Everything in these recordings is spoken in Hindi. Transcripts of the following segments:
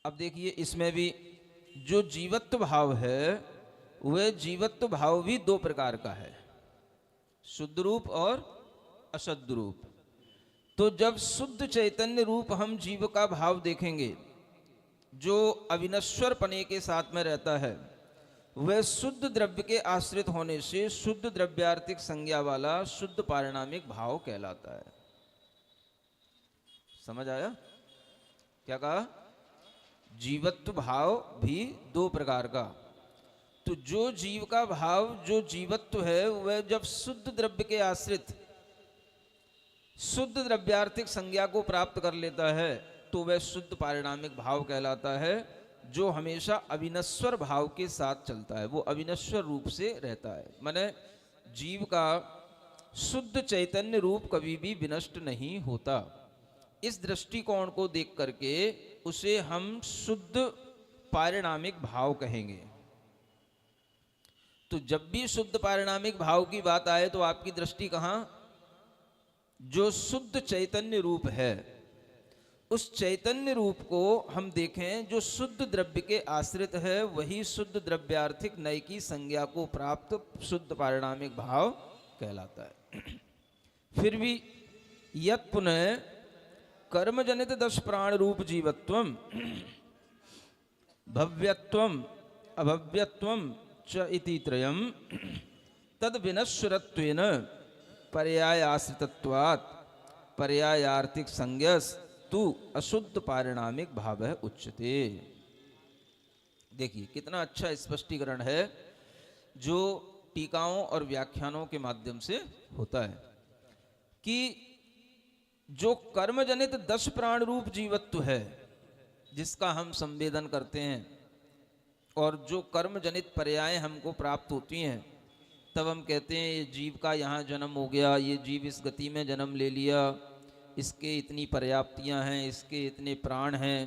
अब देखिए इसमें भी जो जीवत्व भाव है वह जीवत्व भाव भी दो प्रकार का है, शुद्ध रूप और अशुद्ध रूप। तो जब शुद्ध चैतन्य रूप हम जीव का भाव देखेंगे जो अविनश्वर पने के साथ में रहता है, वह शुद्ध द्रव्य के आश्रित होने से शुद्ध द्रव्यार्थिक संज्ञा वाला शुद्ध पारिणामिक भाव कहलाता है। समझ आया क्या कहा? जीवत्व भाव भी दो प्रकार का। तो जो जीव का भाव जो जीवत्व है वह जब शुद्ध द्रव्य के आश्रित शुद्ध द्रव्यार्थिक संज्ञा को प्राप्त कर लेता है तो वह शुद्ध पारिणामिक भाव कहलाता है, जो हमेशा अविनश्वर भाव के साथ चलता है, वो अविनश्वर रूप से रहता है। माने जीव का शुद्ध चैतन्य रूप कभी भी विनष्ट नहीं होता। इस दृष्टिकोण को देख करके उसे हम शुद्ध पारिणामिक भाव कहेंगे। तो जब भी शुद्ध पारिणामिक भाव की बात आए तो आपकी दृष्टि कहां? जो शुद्ध चैतन्य रूप है उस चैतन्य रूप को हम देखें जो शुद्ध द्रव्य के आश्रित है, वही शुद्ध द्रव्यार्थिक नय की संज्ञा को प्राप्त शुद्ध पारिणामिक भाव कहलाता है। फिर भी यत् पुनः कर्मजनित 10 प्राण रूप जीवत्वम भव्यत्वम अभव्यत्वम च इति त्रयम् तद विनश्वरत्वेन पर्याय आश्रितत्वात् पर्यायार्थिक संज्ञस्तु अशुद्ध पारिणामिक भाव उच्यते। देखिए कितना अच्छा स्पष्टीकरण है जो टीकाओं और व्याख्यानों के माध्यम से होता है कि जो कर्मजनित 10 प्राण रूप जीवत्व है जिसका हम संवेदन करते हैं और जो कर्मजनित पर्याय हमको प्राप्त होती हैं, तब हम कहते हैं ये जीव का यहाँ जन्म हो गया, ये जीव इस गति में जन्म ले लिया, इसके इतनी पर्याप्तियाँ हैं, इसके इतने प्राण हैं।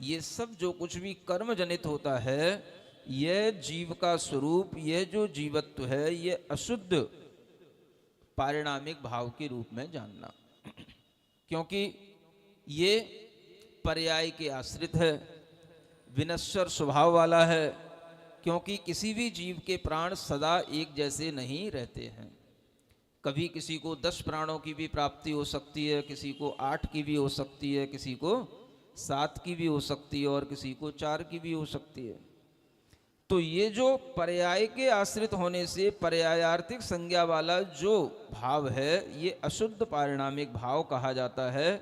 ये सब जो कुछ भी कर्म जनित होता है, यह जीव का स्वरूप, यह जो जीवत्व है, ये अशुद्ध पारिणामिक भाव के रूप में जानना, क्योंकि ये पर्याय के आश्रित है, विनश्वर स्वभाव वाला है। क्योंकि किसी भी जीव के प्राण सदा एक जैसे नहीं रहते हैं। कभी किसी को 10 प्राणों की भी प्राप्ति हो सकती है, किसी को 8 की भी हो सकती है, किसी को 7 की भी हो सकती है और किसी को 4 की भी हो सकती है। तो ये जो पर्याय के आश्रित होने से पर्यायार्थिक संज्ञा वाला जो भाव है, ये अशुद्ध पारिणामिक भाव कहा जाता है,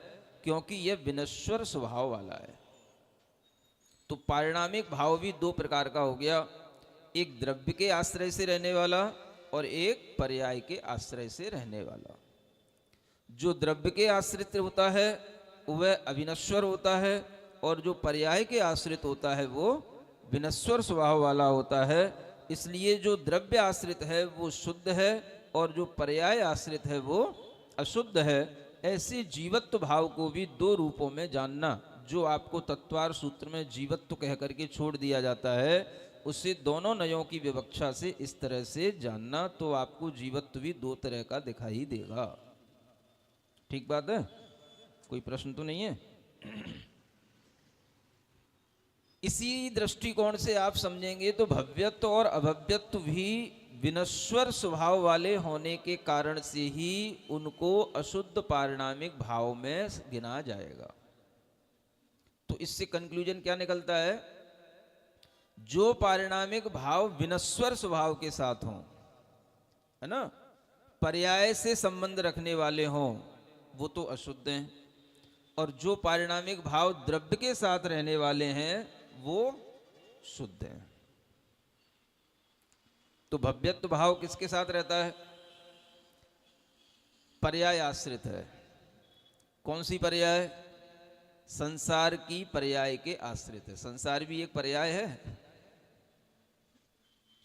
क्योंकि यह विनश्वर स्वभाव वाला है। तो पारिणामिक भाव भी दो प्रकार का हो गया, एक द्रव्य के आश्रय से रहने वाला और एक पर्याय के आश्रय से रहने वाला। जो द्रव्य के आश्रित होता है वह अविनश्वर होता है और जो पर्याय के आश्रित होता है वो विनश्वर स्वभाव वाला होता है। इसलिए जो द्रव्य आश्रित है वो शुद्ध है और जो पर्याय आश्रित है वो अशुद्ध है। ऐसे जीवत्व भाव को भी दो रूपों में जानना, जो आपको तत्वार सूत्र में जीवत्व कह करके छोड़ दिया जाता है, उसे दोनों नयों की विवक्षा से इस तरह से जानना, तो आपको जीवत्व भी दो तरह का दिखाई देगा। ठीक बात है? कोई प्रश्न तो नहीं है? इसी दृष्टिकोण से आप समझेंगे तो भव्यत्व और अभव्यत्व भी विनश्वर स्वभाव वाले होने के कारण से ही उनको अशुद्ध पारिणामिक भाव में गिना जाएगा। तो इससे कंक्लूजन क्या निकलता है? जो पारिणामिक भाव विनश्वर स्वभाव के साथ हों, है ना, पर्याय से संबंध रखने वाले हों, वो तो अशुद्ध हैं, और जो पारिणामिक भाव द्रव्य के साथ रहने वाले हैं वो शुद्ध हैं। तो भव्यत्व भाव किसके साथ रहता है? पर्याय आश्रित है। कौन सी पर्याय? संसार की पर्याय के आश्रित है। संसार भी एक पर्याय है।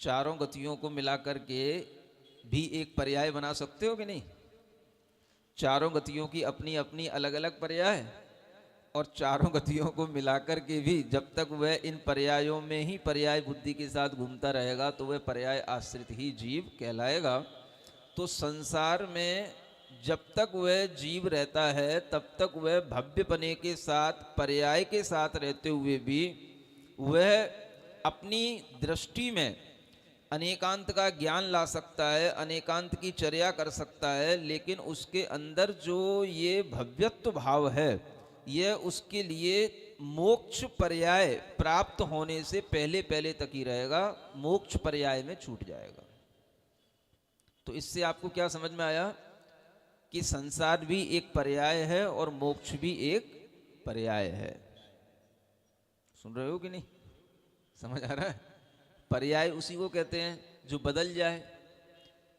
चारों गतियों को मिलाकर के भी एक पर्याय बना सकते हो कि नहीं? चारों गतियों की अपनी अपनी अलग अलग पर्याय, और चारों गतियों को मिलाकर के भी जब तक वह इन पर्यायों में ही पर्याय बुद्धि के साथ घूमता रहेगा तो वह पर्याय आश्रित ही जीव कहलाएगा। तो संसार में जब तक वह जीव रहता है तब तक वह भव्यपने के साथ, पर्याय के साथ रहते हुए भी वह अपनी दृष्टि में अनेकांत का ज्ञान ला सकता है, अनेकांत की चर्या कर सकता है, लेकिन उसके अंदर जो ये भव्यत्व भाव है यह उसके लिए मोक्ष पर्याय प्राप्त होने से पहले पहले तक ही रहेगा, मोक्ष पर्याय में छूट जाएगा। तो इससे आपको क्या समझ में आया कि संसार भी एक पर्याय है और मोक्ष भी एक पर्याय है। सुन रहे हो कि नहीं? समझ आ रहा है? पर्याय उसी को कहते हैं जो बदल जाए।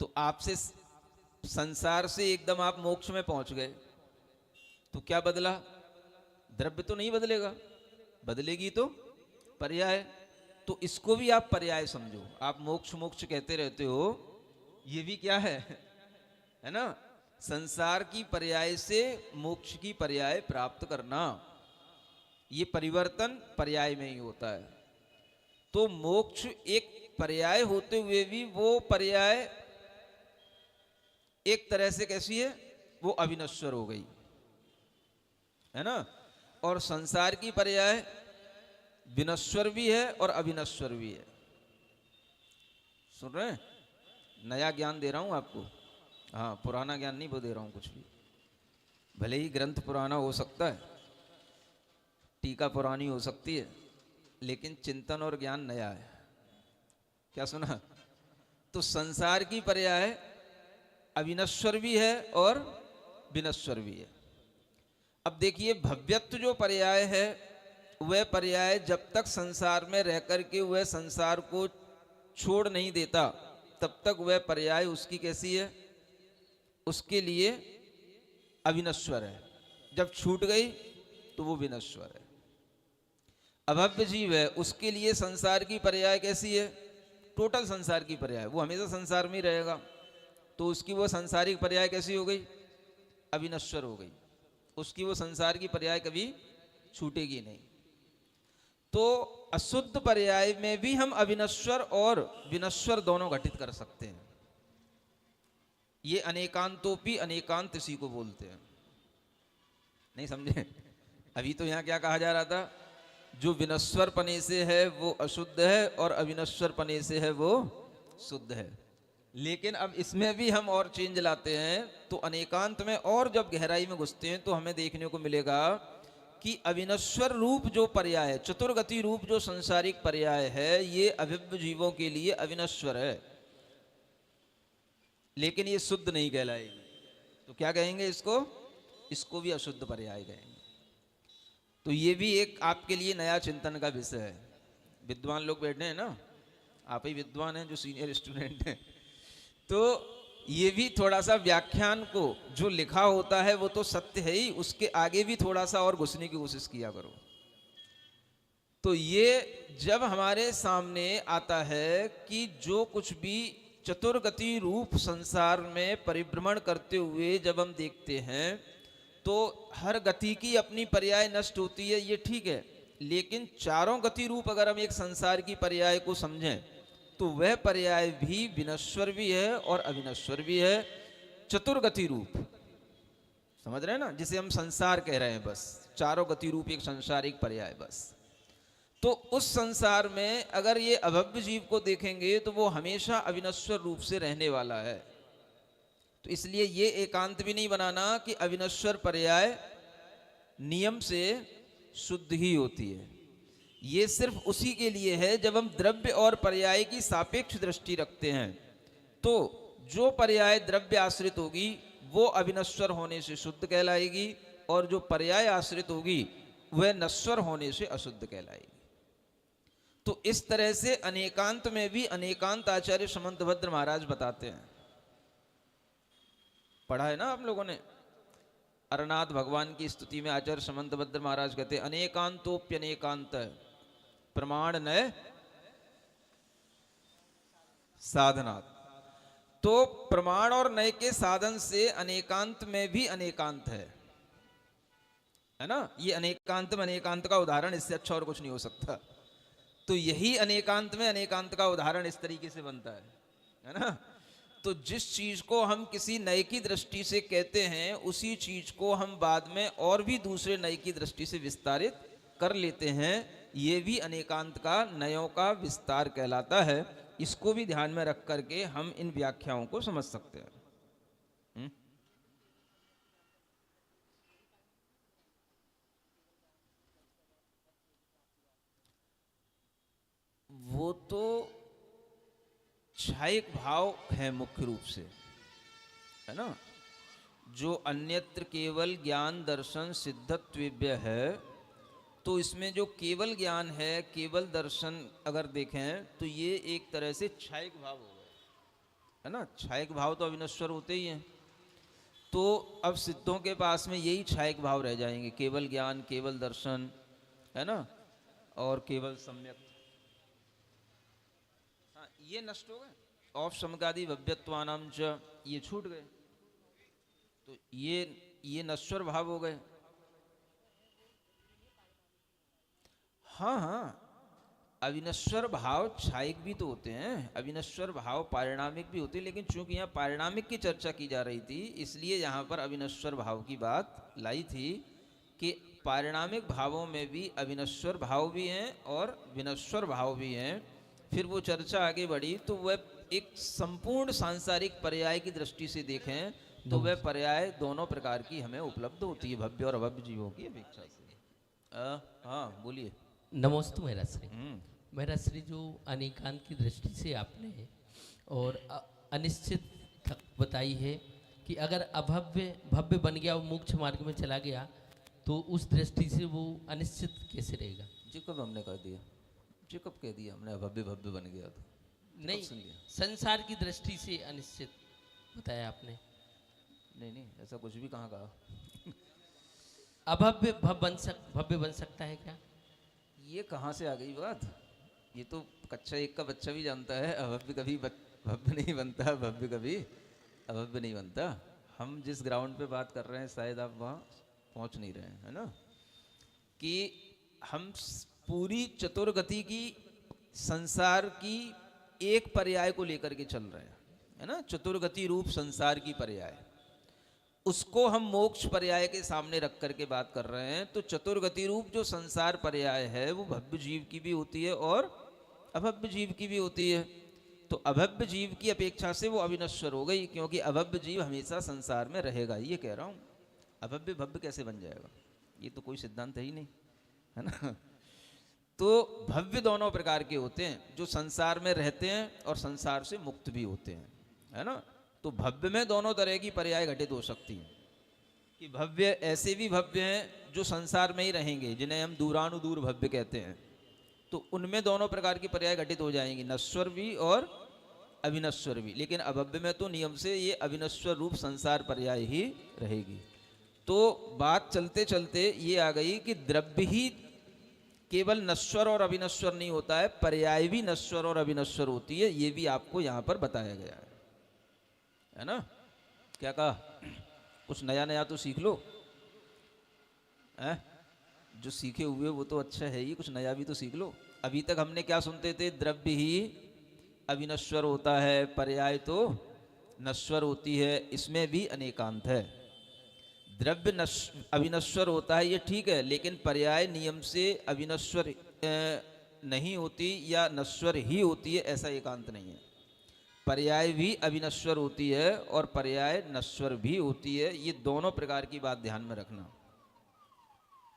तो आपसे संसार से एकदम आप मोक्ष में पहुंच गए तो क्या बदला? द्रव्य तो नहीं बदलेगा, बदलेगी तो पर्याय। तो इसको भी आप पर्याय समझो। आप मोक्ष मोक्ष कहते रहते हो, ये भी क्या है ना? संसार की पर्याय से मोक्ष की पर्याय प्राप्त करना, ये परिवर्तन पर्याय में ही होता है। तो मोक्ष एक पर्याय होते हुए भी वो पर्याय एक तरह से कैसी है? वो अविनश्वर हो गई, है ना? और संसार की पर्याय विनश्वर भी है और अविनश्वर भी है। सुन रहे हैं? नया ज्ञान दे रहा हूं आपको। हाँ, पुराना ज्ञान नहीं वो दे रहा हूं कुछ भी। भले ही ग्रंथ पुराना हो सकता है, टीका पुरानी हो सकती है, लेकिन चिंतन और ज्ञान नया है। क्या सुना? तो संसार की पर्याय अविनश्वर भी है और विनश्वर भी है। अब देखिए, भव्यत्व जो पर्याय है वह पर्याय जब तक संसार में रह करके वह संसार को छोड़ नहीं देता तब तक वह पर्याय उसकी कैसी है? उसके लिए अविनश्वर है। जब छूट गई तो वो विनश्वर है। अभव्य जीव है, उसके लिए संसार की पर्याय कैसी है? टोटल संसार की पर्याय, वो हमेशा संसार में ही रहेगा। तो उसकी वो संसारिक पर्याय कैसी हो गई? अविनश्वर हो गई। उसकी वो संसार की पर्याय कभी छूटेगी नहीं। तो अशुद्ध पर्याय में भी हम अविनश्वर और विनश्वर दोनों घटित कर सकते हैं। ये अनेकांतोपि अनेकांत इसी को बोलते हैं। नहीं समझे? अभी तो यहां क्या कहा जा रहा था? जो विनश्वर पने से है वो अशुद्ध है और अविनश्वर पने से है वो शुद्ध है। लेकिन अब इसमें भी हम और चेंज लाते हैं। तो अनेकांत में और जब गहराई में घुसते हैं तो हमें देखने को मिलेगा कि अविनश्वर रूप जो पर्याय है, चतुर्गति रूप जो संसारिक पर्याय है, ये अभिव्य जीवों के लिए अविनश्वर है, लेकिन ये शुद्ध नहीं कहलाएगी। तो क्या कहेंगे इसको? इसको भी अशुद्ध पर्याय कहेंगे। तो ये भी एक आपके लिए नया चिंतन का विषय है। विद्वान लोग बैठे हैं ना, आप ही विद्वान हैं जो सीनियर स्टूडेंट हैं। तो ये भी थोड़ा सा व्याख्यान को जो लिखा होता है वो तो सत्य है ही, उसके आगे भी थोड़ा सा और घुसने की कोशिश किया करो। तो ये जब हमारे सामने आता है कि जो कुछ भी चतुर्गति रूप संसार में परिभ्रमण करते हुए जब हम देखते हैं तो हर गति की अपनी पर्याय नष्ट होती है, ये ठीक है। लेकिन चारों गति रूप अगर हम एक संसार की पर्याय को समझें तो वह पर्याय भी विनश्वर भी है और अविनश्वर भी है। चतुर्गति रूप समझ रहे हैं ना, जिसे हम संसार कह रहे हैं, बस चारों गति रूप एक संसारिक पर्याय बस। तो उस संसार में अगर ये अभव्य जीव को देखेंगे तो वो हमेशा अविनश्वर रूप से रहने वाला है। तो इसलिए ये एकांत भी नहीं बनाना कि अविनश्वर पर्याय नियम से शुद्ध ही होती है। ये सिर्फ उसी के लिए है जब हम द्रव्य और पर्याय की सापेक्ष दृष्टि रखते हैं। तो जो पर्याय द्रव्य आश्रित होगी वो अविनश्वर होने से शुद्ध कहलाएगी और जो पर्याय आश्रित होगी वह नश्वर होने से अशुद्ध कहलाएगी। तो इस तरह से अनेकांत में भी अनेकांत आचार्य समंतभद्र महाराज बताते हैं। पढ़ा है ना आप लोगों ने? अरनाथ भगवान की स्तुति में आचार्य समंतभद्र महाराज कहते हैं अनेकांतोप्यनेकांत प्रमाण नय साधनात्। तो प्रमाण और नय के साधन से अनेकांत में भी अनेकांत है ना? ये अनेकांत में अनेकांत का उदाहरण इससे अच्छा और कुछ नहीं हो सकता। तो यही अनेकांत में अनेकांत का उदाहरण इस तरीके से बनता है ना? तो जिस चीज को हम किसी नए की दृष्टि से कहते हैं उसी चीज को हम बाद में और भी दूसरे नए की दृष्टि से विस्तारित कर लेते हैं। ये भी अनेकांत का, नयों का विस्तार कहलाता है। इसको भी ध्यान में रख करके हम इन व्याख्याओं को समझ सकते हैं। वो तो छायिक भाव है मुख्य रूप से, है ना। जो अन्यत्र केवल ज्ञान दर्शन सिद्धत्वेभ्य है, तो इसमें जो केवल ज्ञान है, केवल दर्शन अगर देखें तो ये एक तरह से छायिक भाव हो गए, है ना। छायिक भाव तो अविनश्वर होते ही हैं। तो अब सिद्धों के पास में यही छायिक भाव रह जाएंगे, केवल ज्ञान, केवल दर्शन, है ना, और केवल सम्यक। हाँ, ये नष्ट हो गए। औप समगादि भव्यत्वानाम च, ये छूट गए। तो ये नश्वर भाव हो गए। हाँ हाँ, अविनश्वर भाव छायिक भी तो होते हैं, अविनश्वर भाव पारिणामिक भी होते हैं, लेकिन चूंकि यहाँ पारिणामिक की चर्चा की जा रही थी इसलिए यहाँ पर अविनश्वर भाव की बात लाई थी कि पारिणामिक भावों में भी अविनश्वर भाव भी हैं और विनश्वर भाव भी हैं। फिर वो चर्चा आगे बढ़ी तो वह एक संपूर्ण सांसारिक पर्याय की दृष्टि से देखें तो वह पर्याय दोनों प्रकार की हमें उपलब्ध होती है, भव्य और अभव्य जीवों की अपेक्षा से। हाँ बोलिए। नमोस्तु मेरा श्री। मेरा श्री, जो अनेकांत की दृष्टि से आपने और अनिश्चित बताई है कि अगर अभव्य भव्य बन गया, वो मोक्ष मार्ग में चला गया, तो उस दृष्टि से वो अनिश्चित कैसे रहेगा? जी कब हमने कह दिया, जी कब कह दिया हमने अभव्य भव्य बन गया? तो नहीं, संसार की दृष्टि से अनिश्चित बताया आपने। नहीं, ऐसा कुछ भी कहाँ कहा। अभव्य भव्य बन सकता है क्या? ये कहाँ से आ गई बात? ये तो कक्षा 1 का बच्चा भी जानता है, अभव्य कभी भव्य नहीं बनता, भव्य कभी अभव्य नहीं बनता। हम जिस ग्राउंड पे बात कर रहे हैं शायद आप वहाँ पहुँच नहीं रहे हैं, है ना। कि हम पूरी चतुर्गति की, संसार की एक पर्याय को लेकर के चल रहे हैं, है ना। चतुर्गति रूप संसार की पर्याय, उसको हम मोक्ष पर्याय के सामने रख करके बात कर रहे हैं। तो चतुर्गति रूप जो संसार पर्याय है वो भव्य जीव की भी होती है और अभव्य जीव की भी होती है। तो अभव्य जीव की अपेक्षा से वो अविनश्वर हो गई, क्योंकि अभव्य जीव हमेशा संसार में रहेगा, ये कह रहा हूँ। अभव्य भव्य कैसे बन जाएगा, ये तो कोई सिद्धांत है ही नहीं, है ना। तो भव्य दोनों प्रकार के होते हैं, जो संसार में रहते हैं और संसार से मुक्त भी होते हैं, है ना। तो भव्य में दोनों तरह की पर्याय घटित हो सकती हैं। कि भव्य ऐसे भी भव्य हैं जो संसार में ही रहेंगे, जिन्हें हम दूरानुदूर भव्य कहते हैं। तो उनमें दोनों प्रकार की पर्याय घटित हो जाएंगी, नश्वर भी और अविनश्वर भी। लेकिन अभव्य में तो नियम से ये अविनश्वर रूप संसार पर्याय ही रहेगी। तो बात चलते चलते ये आ गई कि द्रव्य ही केवल नश्वर और अविनश्वर नहीं होता है, पर्याय भी नश्वर और अविनश्वर होती है। ये भी आपको यहाँ पर बताया गया है ना। क्या कहा, कुछ नया नया तो सीख लो, है? जो सीखे हुए वो तो अच्छा है ही, कुछ नया भी तो सीख लो। अभी तक हमने क्या सुनते थे, द्रव्य ही अविनश्वर होता है, पर्याय तो नश्वर होती है। इसमें भी अनेकांत है। द्रव्य अविनश्वर होता है ये ठीक है, लेकिन पर्याय नियम से अविनश्वर नहीं होती या नश्वर ही होती है, ऐसा एकांत नहीं है। पर्याय भी अविनश्वर होती है और पर्याय नश्वर भी होती है। ये दोनों प्रकार की बात ध्यान में रखना,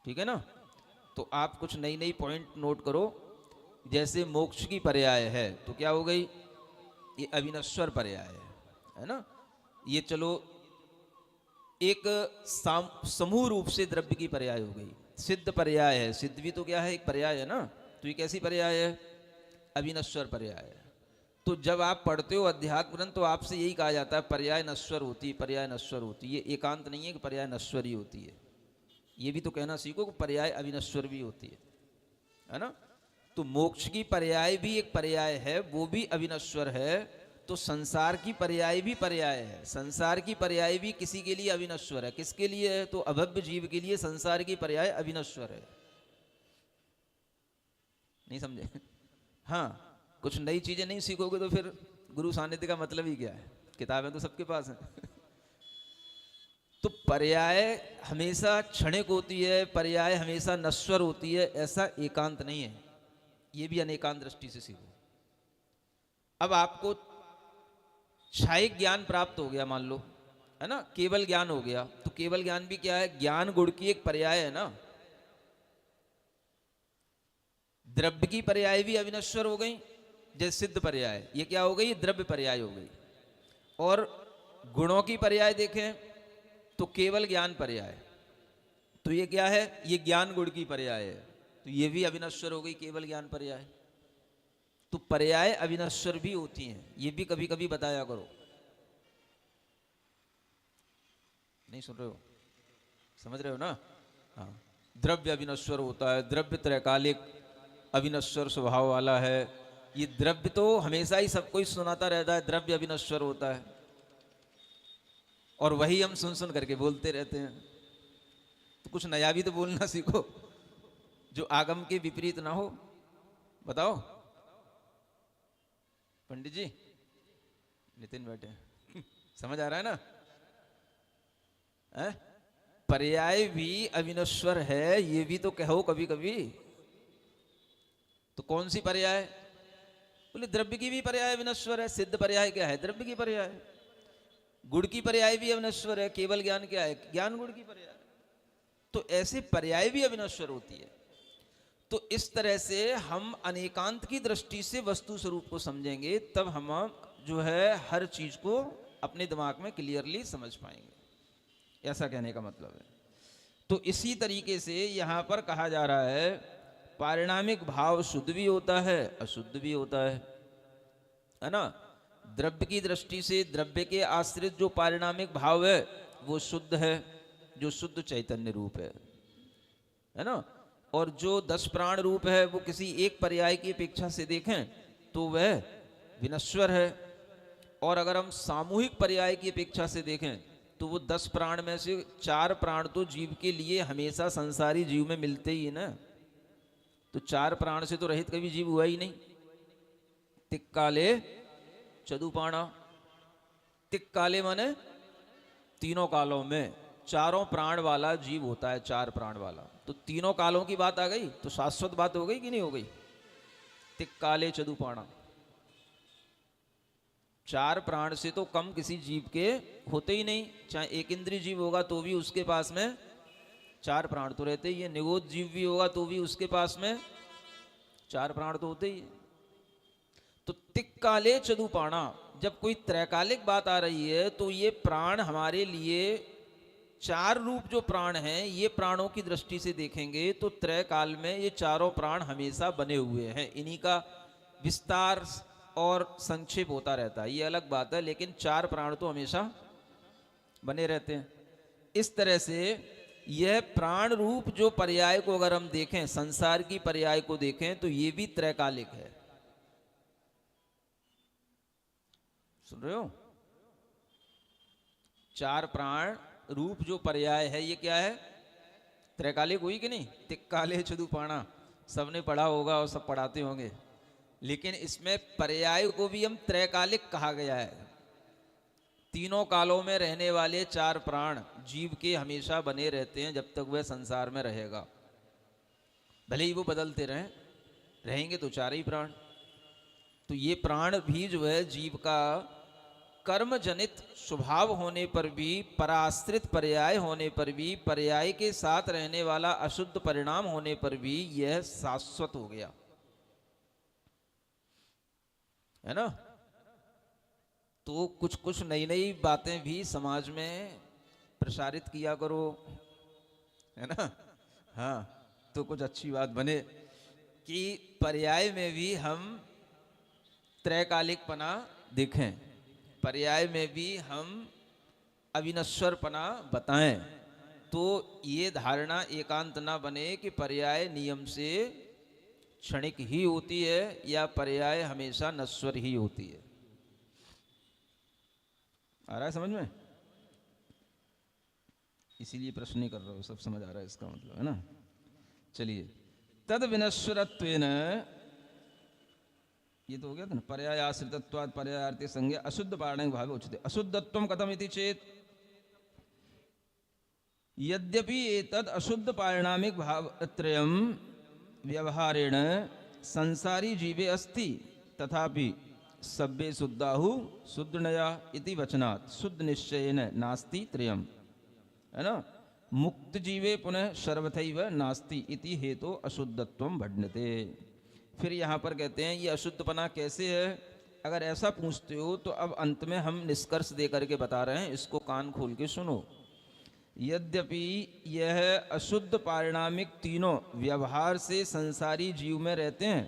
ठीक है ना। तो आप कुछ नई नई पॉइंट नोट करो। जैसे मोक्ष की पर्याय है तो क्या हो गई, ये अविनश्वर पर्याय है ना। ये चलो एक समूह रूप से द्रव्य की पर्याय हो गई। सिद्ध पर्याय है, सिद्ध भी तो क्या है, एक पर्याय है ना। तो ये कैसी पर्याय है, अविनश्वर पर्याय है। तो जब आप पढ़ते हो अध्यात्म ग्रंथ तो आपसे यही कहा जाता है पर्याय नश्वर होती है, पर्याय नश्वर होती है। ये एकांत नहीं है कि पर्याय नश्वर ही होती है, ये भी तो कहना सीखो कि पर्याय अविनश्वर भी होती है ना। तो मोक्ष की पर्याय भी एक पर्याय है, वो भी अविनश्वर है। तो संसार की पर्याय भी पर्याय है, संसार की पर्याय भी किसी के लिए अविनश्वर है। किसके लिए है, तो अभव्य जीव के लिए संसार की पर्याय अविनश्वर है। नहीं समझे? हाँ, कुछ नई चीजें नहीं सीखोगे तो फिर गुरु सानिध्य का मतलब ही क्या है? किताबें तो सबके पास हैं। तो पर्याय हमेशा क्षणिक होती है, पर्याय हमेशा नश्वर होती है, ऐसा एकांत नहीं है। ये भी अनेकांत दृष्टि से सीखो। अब आपको क्षायिक ज्ञान प्राप्त हो गया, मान लो, है ना, केवल ज्ञान हो गया, तो केवल ज्ञान भी क्या है? ज्ञान गुण की एक पर्याय है ना। द्रव्य की पर्याय भी अविनश्वर हो गई, जैसे सिद्ध पर्याय, ये क्या हो गई? द्रव्य पर्याय हो गई। और गुणों की पर्याय देखें तो केवल ज्ञान पर्याय, तो ये क्या है? ये ज्ञान गुण की पर्याय है, तो ये भी अविनश्वर हो गई, केवल ज्ञान पर्याय। तो पर्याय अविनश्वर भी होती हैं, ये भी कभी कभी बताया करो। नहीं सुन रहे हो? समझ रहे हो ना? हाँ, द्रव्य अविनश्वर होता है, द्रव्य त्रैकालिक अविनश्वर स्वभाव वाला है। ये द्रव्य तो हमेशा ही सबको ही सुनाता रहता है, द्रव्य अविनश्वर होता है, और वही हम सुन सुन करके बोलते रहते हैं। तो कुछ नया भी तो बोलना सीखो, जो आगम के विपरीत ना हो। बताओ पंडित जी, नितिन बैठे हैं। समझ आ रहा है ना? है? पर्याय भी अविनश्वर है, ये भी तो कहो कभी कभी। तो कौन सी पर्याय? बोले द्रव्य की भी पर्याय अविनश्वर है। सिद्ध पर्याय क्या है? द्रव्य की पर्याय। गुण की पर्याय भी अविनश्वर है, केवल ज्ञान क्या है? ज्ञान गुण की पर्याय। तो ऐसे पर्याय भी अविनश्वर होती है। तो इस तरह से हम अनेकांत की दृष्टि से वस्तु स्वरूप को समझेंगे, तब हम जो है हर चीज को अपने दिमाग में क्लियरली समझ पाएंगे, ऐसा कहने का मतलब है। तो इसी तरीके से यहां पर कहा जा रहा है, पारिणामिक भाव शुद्ध भी होता है, अशुद्ध भी होता है ना। द्रव्य की दृष्टि से द्रव्य के आश्रित जो पारिणामिक भाव है वो शुद्ध है, जो शुद्ध चैतन्य रूप है ना। और जो 10 प्राण रूप है वो किसी एक पर्याय की अपेक्षा से देखें तो वह विनश्वर है। और अगर हम सामूहिक पर्याय की अपेक्षा से देखें तो वो 10 प्राण में से 4 प्राण तो जीव के लिए हमेशा संसारी जीव में मिलते ही है ना। तो 4 प्राण से तो रहित कभी जीव हुआ ही नहीं। तिक्काले चदुपाणा, तिक्काले माने तीनों कालों में चारों प्राण वाला जीव होता है, 4 प्राण वाला। तो तीनों कालों की बात आ गई, तो शाश्वत बात हो गई कि नहीं हो गई? तिक्काले चदुपाणा, 4 प्राण से तो कम किसी जीव के होते ही नहीं। चाहे एक इंद्रिय जीव होगा तो भी उसके पास में 4 प्राण तो रहते ही है। निगोद जीव भी होगा तो भी उसके पास में 4 प्राण तो होते ही है। तो तिक्काले चदुपाणा, जब कोई त्रैकालिक बात आ रही है तो ये प्राण हमारे लिए 4 रूप जो प्राण हैं, ये प्राणों की दृष्टि से देखेंगे तो त्रैकाल में ये चारों प्राण हमेशा बने हुए हैं। इन्हीं का विस्तार और संक्षेप होता रहता है, ये अलग बात है, लेकिन 4 प्राण तो हमेशा बने रहते हैं। इस तरह से यह प्राण रूप जो पर्याय को अगर हम देखें, संसार की पर्याय को देखें, तो ये भी त्रैकालिक है। सुन रहे हो? 4 प्राण रूप जो पर्याय है ये क्या है? त्रैकालिक हुई कि नहीं? तिक्काले चदुपाणा सबने पढ़ा होगा और सब पढ़ाते होंगे, लेकिन इसमें पर्याय को भी हम त्रैकालिक कहा गया है। तीनों कालों में रहने वाले 4 प्राण जीव के हमेशा बने रहते हैं जब तक वह संसार में रहेगा। भले ही वो बदलते रहेंगे तो 4 ही प्राण। तो ये प्राण भी जो है जीव का कर्म जनित स्वभाव होने पर भी, पराश्रित पर्याय होने पर भी, पर्याय के साथ रहने वाला अशुद्ध परिणाम होने पर भी यह शाश्वत हो गया, है ना। तो कुछ कुछ नई नई बातें भी समाज में प्रसारित किया करो, है ना। हाँ, तो कुछ अच्छी बात बने कि पर्याय में भी हम त्रैकालिकपना देखें, पर्याय में भी हम अविनश्वरपना बताएं। तो ये धारणा एकांत ना बने कि पर्याय नियम से क्षणिक ही होती है या पर्याय हमेशा नश्वर ही होती है। आ रहा है समझ में? इसीलिए प्रश्न नहीं कर रहा हूं, सब समझ आ रहा है इसका मतलब, है ना। चलिए, तद विनश्वरत्वेन ये तो हो गया था ना, पर्यायाश्रितत्वात् पर्यायार्थी संज्ञा अशुद्ध पारणिक भाव उच्यते। अशुद्धत्वम कथम इति चेत, यद्यपि एतद् अशुद्ध पारिणामिक भावत्रयम् व्यवहारेण संसारी जीवे अस्ति, तथापि सब्बे शुद्धाहु शुद्धनया इति वचनात् शुद्ध निश्चयेन नास्ति त्रयम्, है ना। मुक्त जीवे पुनः सर्वथैव नास्ति इति हेतु अशुद्धत्वम भड्यते। फिर यहाँ पर कहते हैं ये अशुद्धपना कैसे है। अगर ऐसा पूछते हो तो अब अंत में हम निष्कर्ष दे करके बता रहे हैं, इसको कान खोल के सुनो। यद्यपि यह अशुद्ध पारिणामिक तीनों व्यवहार से संसारी जीव में रहते हैं।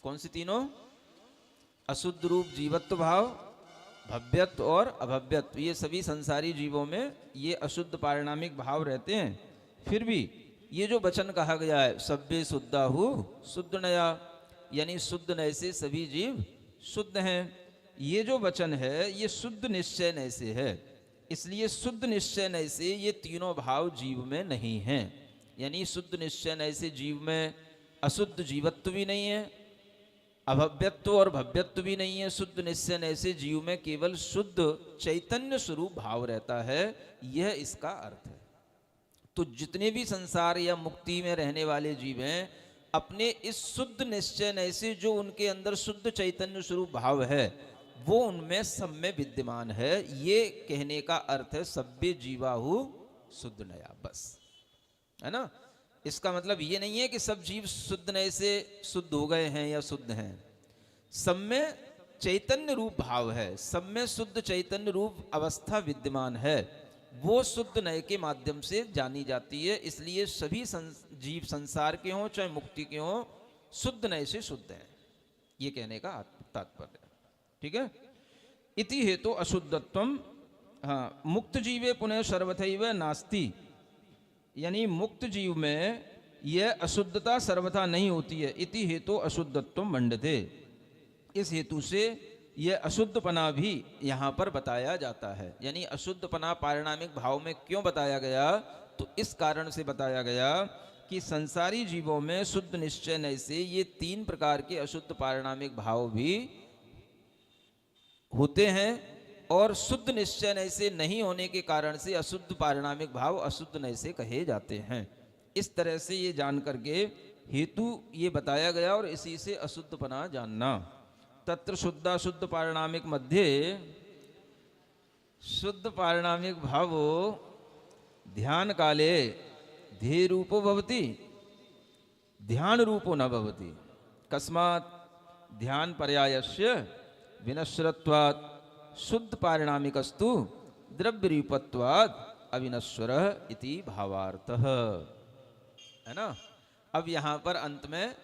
कौन से तीनों? अशुद्ध रूप जीवत्व भाव, भव्यत्व और अभव्यत्व, ये सभी संसारी जीवों में ये अशुद्ध पारिणामिक भाव रहते हैं। फिर भी ये जो वचन कहा गया है सब्बे शुद्धाहु शुद्ध नया, यानी शुद्ध नय से सभी जीव शुद्ध हैं, ये जो वचन है ये शुद्ध निश्चय नय से है। इसलिए शुद्ध निश्चय नय से ये तीनों भाव जीव में नहीं हैं। यानी शुद्ध निश्चय नय से जीव में अशुद्ध जीवत्व भी नहीं है, अभव्यत्व और भव्यत्व भी नहीं है। शुद्ध निश्चय नय से जीव में केवल शुद्ध चैतन्य स्वरूप भाव रहता है, यह इसका अर्थ है। तो जितने भी संसार या मुक्ति में रहने वाले जीव हैं, अपने इस शुद्ध निश्चय नय से जो उनके अंदर शुद्ध चैतन्य स्वरूप भाव है वो उनमें सब में विद्यमान है। ये कहने का अर्थ है सब्बे जीवाहु शुद्ध नया, बस, है ना। इसका मतलब ये नहीं है कि सब जीव शुद्ध नय से शुद्ध हो गए हैं या शुद्ध हैं। सब में चैतन्य रूप भाव है, सब में शुद्ध चैतन्य रूप अवस्था विद्यमान है, वो शुद्ध नय के माध्यम से जानी जाती है। इसलिए सभी जीव संसार के हों चाहे मुक्ति के हों, शुद्ध नय से शुद्ध है, ये कहने का तात्पर्य। ठीक है। इति हेतु अशुद्धत्वम, हाँ, मुक्त जीवे पुनः सर्वथैव नास्ति, यानी मुक्त जीव में यह अशुद्धता सर्वथा नहीं होती है। इति हेतु अशुद्धत्वम मंडते, इस हेतु से यह अशुद्धपना भी यहाँ पर बताया जाता है। यानी अशुद्धपना पारिणामिक भाव में क्यों बताया गया, तो इस कारण से बताया गया कि संसारी जीवों में शुद्ध निश्चय नय से ये तीन प्रकार के अशुद्ध पारिणामिक भाव भी होते हैं, और शुद्ध निश्चय नय से नहीं होने के कारण से अशुद्ध पारिणामिक भाव अशुद्ध नय से कहे जाते हैं। इस तरह से ये जान करके हेतु ये बताया गया और इसी से अशुद्धपना जानना। तत्र शुद्धाशुद्ध पारिणामिक मध्ये शुद्ध पारिणामिक भावो ध्यान काले ध्येय रूपो भवति, ध्यान रूपो न भवति। कस्मात् ध्यान पर्यायस्य विनश्वरत्वात् शुद्ध पारिणामिकस्तु द्रव्य रूपत्वात् अविनश्वरः इति भावार्थः, है ना। अब यहाँ पर अंत में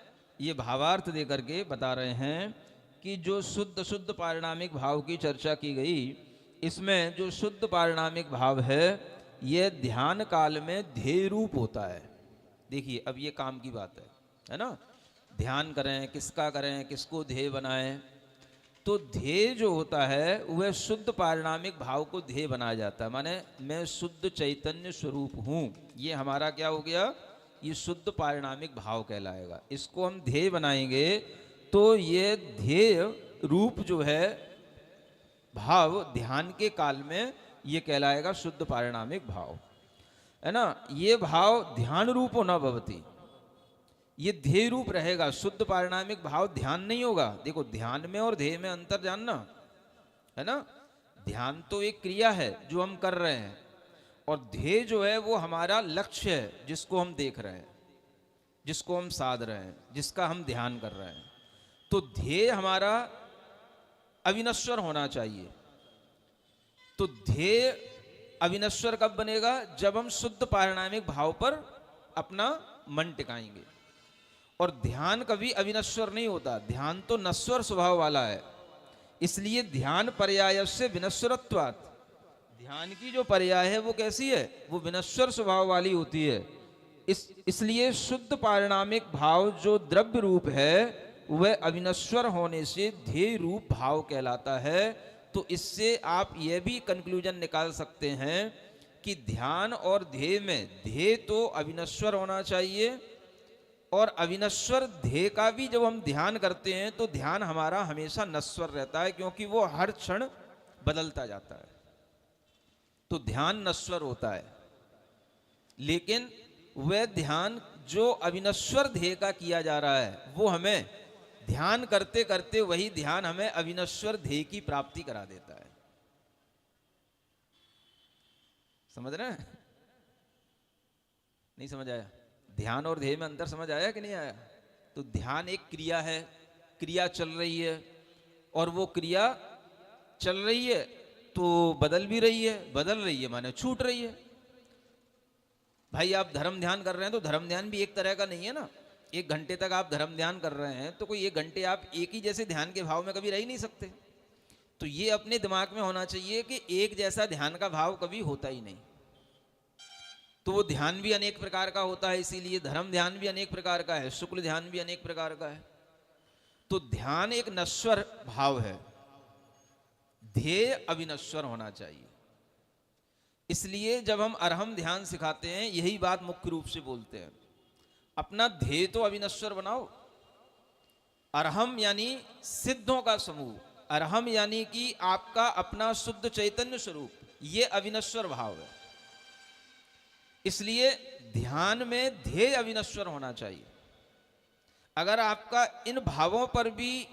ये भावार्थ दे करके बता रहे हैं कि जो शुद्ध शुद्ध पारिणामिक भाव की चर्चा की गई, इसमें जो शुद्ध पारिणामिक भाव है यह ध्यान काल में ध्येय रूप होता है। देखिए अब ये काम की बात है ना। ध्यान करें, किसका करें, किसको ध्येय बनाएं, तो ध्येय जो होता है वह शुद्ध पारिणामिक भाव को ध्येय बनाया जाता है। माने मैं शुद्ध चैतन्य स्वरूप हूँ, ये हमारा क्या हो गया, ये शुद्ध पारिणामिक भाव कहलाएगा। इसको हम ध्येय बनाएंगे तो ये ध्येय रूप जो है भाव ध्यान के काल में ये कहलाएगा शुद्ध पारिणामिक भाव, है ना। ये भाव ध्यान रूपो न भवति, ये ध्येय रूप रहेगा। शुद्ध पारिणामिक भाव ध्यान नहीं होगा। देखो ध्यान में और ध्येय में अंतर जानना, है ना। ध्यान तो एक क्रिया है जो हम कर रहे हैं, और ध्येय जो है वो हमारा लक्ष्य है, जिसको हम देख रहे हैं, जिसको हम साध रहे हैं, जिसका हम ध्यान कर रहे हैं। तो ध्येय हमारा अविनश्वर होना चाहिए। तो ध्येय अविनश्वर कब बनेगा, जब हम शुद्ध पारिणामिक भाव पर अपना मन टिकाएंगे। और ध्यान कभी अविनश्वर नहीं होता, ध्यान तो नश्वर स्वभाव वाला है। इसलिए ध्यान पर्याय से विनश्वरत्वात्, ध्यान की जो पर्याय है वो कैसी है, वो विनश्वर स्वभाव वाली होती है। इसलिए शुद्ध पारिणामिक भाव जो द्रव्य रूप है वह अविनश्वर होने से ध्येय रूप भाव कहलाता है। तो इससे आप यह भी कंक्लूजन निकाल सकते हैं कि ध्यान और ध्येय में ध्येय तो अविनश्वर होना चाहिए, और अविनश्वर ध्येय का भी जब हम ध्यान करते हैं तो ध्यान हमारा हमेशा नश्वर रहता है, क्योंकि वो हर क्षण बदलता जाता है। तो ध्यान नश्वर होता है, लेकिन वह ध्यान जो अविनश्वर ध्येय का किया जा रहा है वो हमें ध्यान करते करते वही ध्यान हमें अविनश्वर ध्येय की प्राप्ति करा देता है। समझ रहे हैं? नहीं समझ आया? ध्यान और ध्येय में अंतर समझ आया कि नहीं आया? तो ध्यान एक क्रिया है, क्रिया चल रही है, और वो क्रिया चल रही है तो बदल भी रही है, बदल रही है माने छूट रही है। भाई आप धर्म ध्यान कर रहे हैं तो धर्म ध्यान भी एक तरह का नहीं है ना। 1 घंटे तक आप धर्म ध्यान कर रहे हैं तो कोई 1 घंटे आप एक ही जैसे ध्यान के भाव में कभी रह ही नहीं सकते। तो ये अपने दिमाग में होना चाहिए कि एक जैसा ध्यान का भाव कभी होता ही नहीं। तो वो ध्यान भी अनेक प्रकार का होता है, इसीलिए धर्म ध्यान भी अनेक प्रकार का है, शुक्ल ध्यान भी अनेक प्रकार का है। तो ध्यान एक नश्वर भाव है, ध्येय अविनश्वर होना चाहिए। इसलिए जब हम अरहम ध्यान सिखाते हैं यही बात मुख्य रूप से बोलते हैं, अपना ध्येय तो अविनश्वर बनाओ। अरहम यानी सिद्धों का समूह, अरहम यानी कि आपका अपना शुद्ध चैतन्य स्वरूप, ये अविनश्वर भाव है। इसलिए ध्यान में ध्येय अविनश्वर होना चाहिए। अगर आपका इन भावों पर भी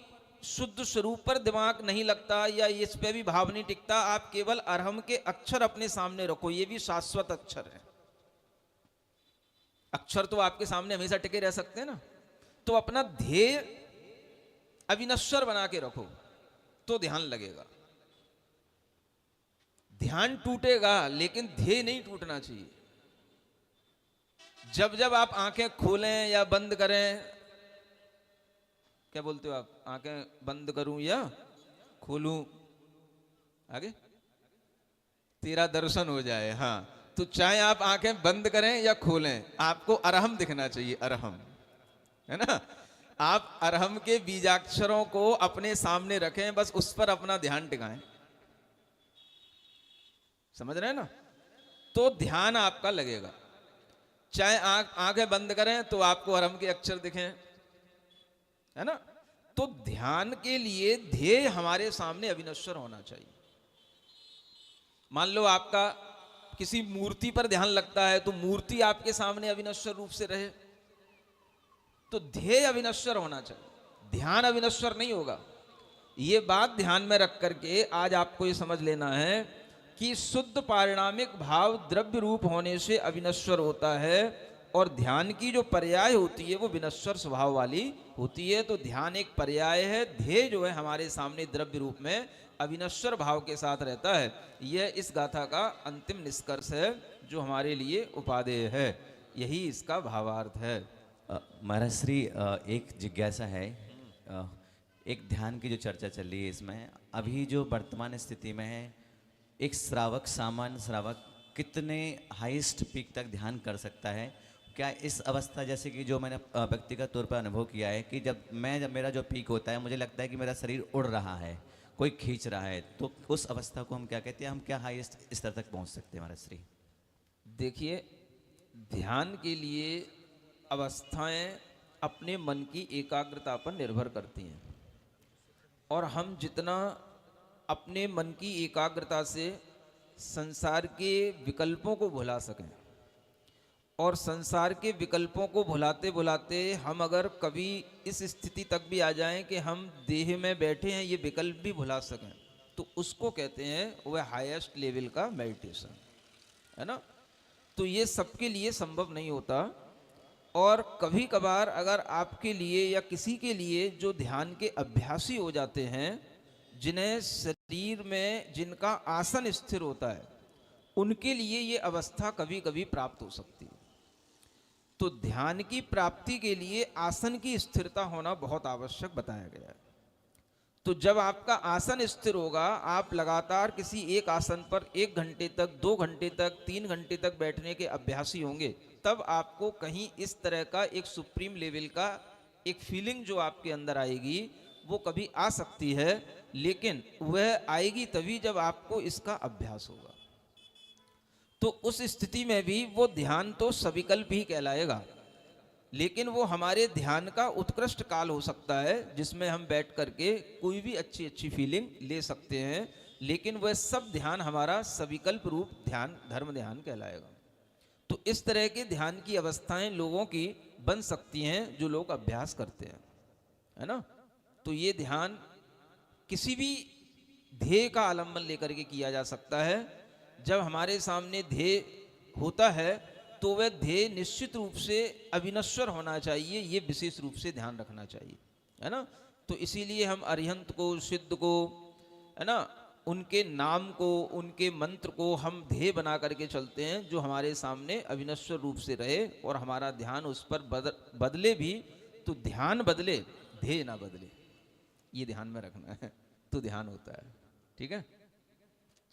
शुद्ध स्वरूप पर दिमाग नहीं लगता या इस पे भी भाव नहीं टिकता, आप केवल अरहम के अक्षर अपने सामने रखो, ये भी शाश्वत अक्षर है। अक्षर तो आपके सामने हमेशा टिके रह सकते हैं ना। तो अपना ध्येय अविनश्वर बना के रखो तो ध्यान लगेगा। ध्यान टूटेगा लेकिन ध्येय नहीं टूटना चाहिए। जब जब आप आंखें खोलें या बंद करें, क्या बोलते हो आप? आंखें बंद करूं या खोलूं? आगे तेरा दर्शन हो जाए। हाँ, तो चाहे आप आंखें बंद करें या खोलें, आपको अरहम दिखना चाहिए, अरहम, है ना। आप अरहम के बीजाक्षरों को अपने सामने रखें, बस उस पर अपना ध्यान टिकाएं। समझ रहे हैं ना? तो ध्यान आपका लगेगा। चाहे आंखें बंद करें तो आपको अरहम के अक्षर दिखें, है ना। तो ध्यान के लिए ध्येय हमारे सामने अविनश्वर होना चाहिए। मान लो आपका किसी मूर्ति पर ध्यान लगता है तो मूर्ति आपके सामने अविनश्वर रूप से रहे, तो ध्येय अविनश्वर होना चाहिए, ध्यान अविनश्वर नहीं होगा। ये बात ध्यान में रख करके आज आपको ये समझ लेना है कि शुद्ध पारिणामिक भाव द्रव्य रूप होने से अविनश्वर होता है, और ध्यान की जो पर्याय होती है वो विनश्वर स्वभाव वाली होती है। तो ध्यान एक पर्याय है, ध्येय जो है हमारे सामने द्रव्य रूप में अविनश्वर भाव के साथ रहता है। यह इस गाथा का अंतिम निष्कर्ष है जो हमारे लिए उपादेय है, यही इसका भावार्थ है। महाराज श्री, एक जिज्ञासा है। एक ध्यान की जो चर्चा चल रही है, इसमें अभी जो वर्तमान स्थिति में है, एक श्रावक, सामान्य श्रावक कितने हाईएस्ट पीक तक ध्यान कर सकता है? क्या इस अवस्था, जैसे कि जो मैंने व्यक्तिगत तौर पर अनुभव किया है कि जब मेरा जो पीक होता है, मुझे लगता है कि मेरा शरीर उड़ रहा है, कोई खींच रहा है, तो उस अवस्था को हम क्या कहते हैं? हम क्या हाईएस्ट स्तर तक पहुंच सकते हैं महाराज श्री? देखिए, ध्यान के लिए अवस्थाएं अपने मन की एकाग्रता पर निर्भर करती हैं, और हम जितना अपने मन की एकाग्रता से संसार के विकल्पों को भुला सकें, और संसार के विकल्पों को भुलाते भुलाते हम अगर कभी इस स्थिति तक भी आ जाएं कि हम देह में बैठे हैं, ये विकल्प भी भुला सकें, तो उसको कहते हैं वह हाईएस्ट लेवल का मेडिटेशन, है ना। तो ये सबके लिए संभव नहीं होता, और कभी कभार अगर आपके लिए या किसी के लिए जो ध्यान के अभ्यासी हो जाते हैं, जिन्हें शरीर में जिनका आसन स्थिर होता है, उनके लिए ये अवस्था कभी कभी प्राप्त हो सकती है। तो ध्यान की प्राप्ति के लिए आसन की स्थिरता होना बहुत आवश्यक बताया गया है। तो जब आपका आसन स्थिर होगा, आप लगातार किसी एक आसन पर 1 घंटे तक, 2 घंटे तक, 3 घंटे तक बैठने के अभ्यासी होंगे, तब आपको कहीं इस तरह का एक सुप्रीम लेवल का एक फीलिंग जो आपके अंदर आएगी, वो कभी आ सकती है, लेकिन वह आएगी तभी जब आपको इसका अभ्यास होगा। तो उस स्थिति में भी वो ध्यान तो सविकल्प ही कहलाएगा। लेकिन वो हमारे ध्यान का उत्कृष्ट काल हो सकता है जिसमें हम बैठ करके कोई भी अच्छी अच्छी फीलिंग ले सकते हैं, लेकिन वह सब ध्यान हमारा सविकल्प रूप ध्यान धर्म ध्यान कहलाएगा। तो इस तरह के ध्यान की अवस्थाएं लोगों की बन सकती हैं जो लोग अभ्यास करते हैं, है ना। तो ये ध्यान किसी भी ध्येय का आलंबन लेकर के किया जा सकता है। जब हमारे सामने ध्येय होता है तो वह ध्येय निश्चित रूप से अविनश्वर होना चाहिए, ये विशेष रूप से ध्यान रखना चाहिए, है ना। तो इसीलिए हम अरिहंत को, सिद्ध को, है ना, उनके नाम को, उनके मंत्र को हम ध्येय बना करके चलते हैं जो हमारे सामने अविनश्वर रूप से रहे और हमारा ध्यान उस पर बदले भी तो ध्यान बदले, ध्येय ना बदले, ये ध्यान में रखना है तो ध्यान होता है। ठीक है,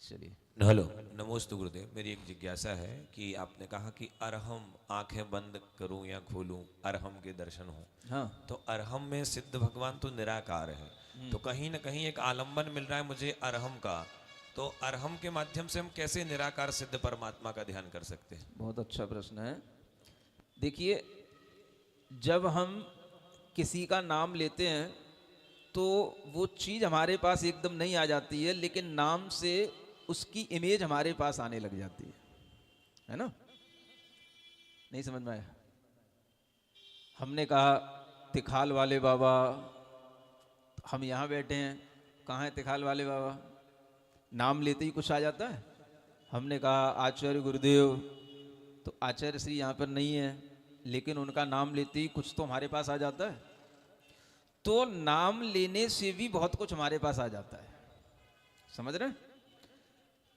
चलिए। हेलो, नमोस्तु गुरुदेव। मेरी एक जिज्ञासा है कि आपने कहा कि अरहम, आंखें बंद करूं या खोलूं, अरहम के दर्शन हो। हाँ, तो अरहम में सिद्ध भगवान तो निराकार है, तो कहीं ना कहीं एक आलंबन मिल रहा है मुझे अरहम का। तो अरहम के माध्यम से हम कैसे निराकार सिद्ध परमात्मा का ध्यान कर सकते हैं? बहुत अच्छा प्रश्न है। देखिए, जब हम किसी का नाम लेते हैं तो वो चीज़ हमारे पास एकदम नहीं आ जाती है, लेकिन नाम से उसकी इमेज हमारे पास आने लग जाती है ना। नहीं समझ में आया? हमने कहा तिखाल वाले बाबा, हम यहाँ बैठे हैं, कहाँ है तिखाल वाले बाबा? नाम लेते ही कुछ आ जाता है। हमने कहा आचार्य गुरुदेव, तो आचार्य श्री यहाँ पर नहीं है, लेकिन उनका नाम लेते ही कुछ तो हमारे पास आ जाता है। तो नाम लेने से भी बहुत कुछ हमारे पास आ जाता है, समझ रहे हैं?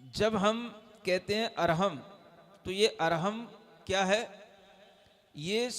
जब हम कहते हैं अरहम, तो ये अरहम क्या है? ये